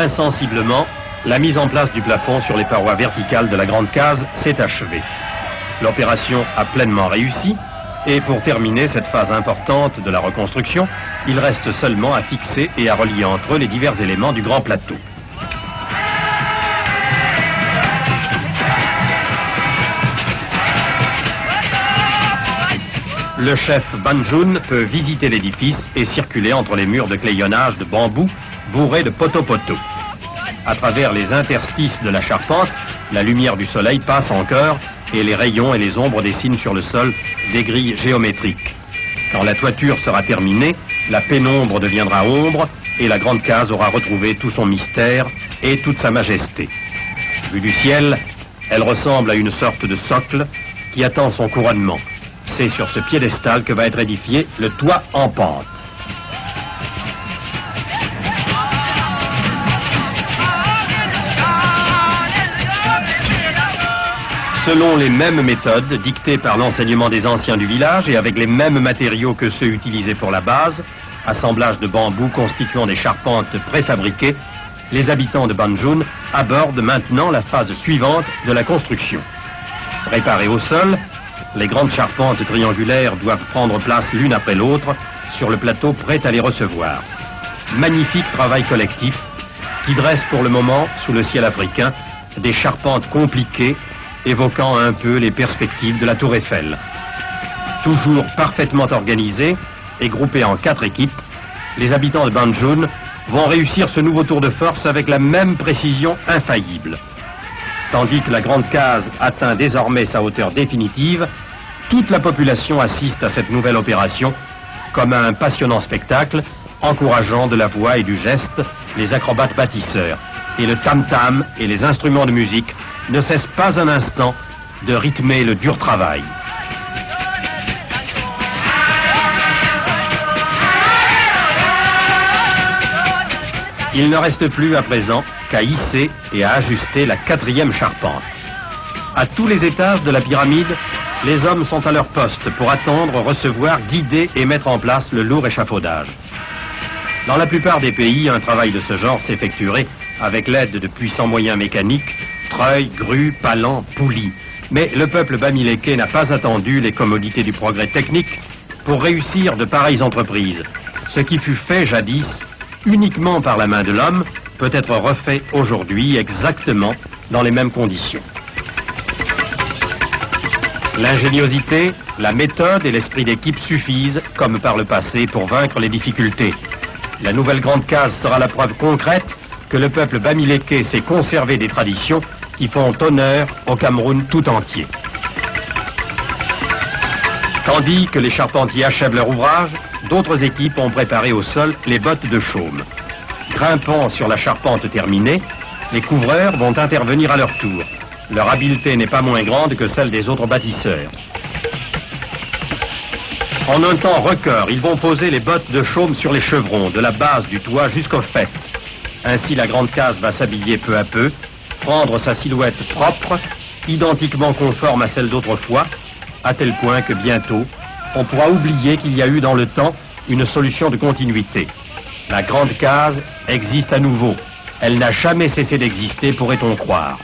Insensiblement, la mise en place du plafond sur les parois verticales de la grande case s'est achevée. L'opération a pleinement réussi et pour terminer cette phase importante de la reconstruction, il reste seulement à fixer et à relier entre eux les divers éléments du grand plateau. Le chef Ban Jun peut visiter l'édifice et circuler entre les murs de clayonnage de bambou bourrés de poteaux-poteaux. À travers les interstices de la charpente, la lumière du soleil passe encore et les rayons et les ombres dessinent sur le sol des grilles géométriques. Quand la toiture sera terminée, la pénombre deviendra ombre et la grande case aura retrouvé tout son mystère et toute sa majesté. Vue du ciel, elle ressemble à une sorte de socle qui attend son couronnement. C'est sur ce piédestal que va être édifié le toit en pente. Selon les mêmes méthodes dictées par l'enseignement des anciens du village et avec les mêmes matériaux que ceux utilisés pour la base, assemblage de bambou constituant des charpentes préfabriquées, les habitants de Ban Jun abordent maintenant la phase suivante de la construction. Préparées au sol, les grandes charpentes triangulaires doivent prendre place l'une après l'autre sur le plateau prêt à les recevoir. Magnifique travail collectif qui dresse pour le moment, sous le ciel africain, des charpentes compliquées évoquant un peu les perspectives de la Tour Eiffel. Toujours parfaitement organisés et groupés en 4 équipes, les habitants de Ban Jun vont réussir ce nouveau tour de force avec la même précision infaillible. Tandis que la grande case atteint désormais sa hauteur définitive, toute la population assiste à cette nouvelle opération comme à un passionnant spectacle, encourageant de la voix et du geste les acrobates bâtisseurs. Et le tam-tam et les instruments de musique ne cessent pas un instant de rythmer le dur travail. Il ne reste plus à présent qu'à hisser et à ajuster la 4e charpente. À tous les étages de la pyramide, les hommes sont à leur poste pour attendre, recevoir, guider et mettre en place le lourd échafaudage. Dans la plupart des pays, un travail de ce genre s'effectuerait avec l'aide de puissants moyens mécaniques, treuils, grues, palans, poulies. Mais le peuple bamiléké n'a pas attendu les commodités du progrès technique pour réussir de pareilles entreprises. Ce qui fut fait jadis uniquement par la main de l'homme peut être refait aujourd'hui exactement dans les mêmes conditions. L'ingéniosité, la méthode et l'esprit d'équipe suffisent, comme par le passé, pour vaincre les difficultés. La nouvelle grande case sera la preuve concrète que le peuple bamiléké sait conserver des traditions qui font honneur au Cameroun tout entier. Tandis que les charpentiers achèvent leur ouvrage, d'autres équipes ont préparé au sol les bottes de chaume. Grimpant sur la charpente terminée, les couvreurs vont intervenir à leur tour. Leur habileté n'est pas moins grande que celle des autres bâtisseurs. En un temps record, ils vont poser les bottes de chaume sur les chevrons, de la base du toit jusqu'au faîte. Ainsi, la grande case va s'habiller peu à peu, prendre sa silhouette propre, identiquement conforme à celle d'autrefois, à tel point que bientôt, on pourra oublier qu'il y a eu dans le temps une solution de continuité. La grande case existe à nouveau. Elle n'a jamais cessé d'exister, pourrait-on croire.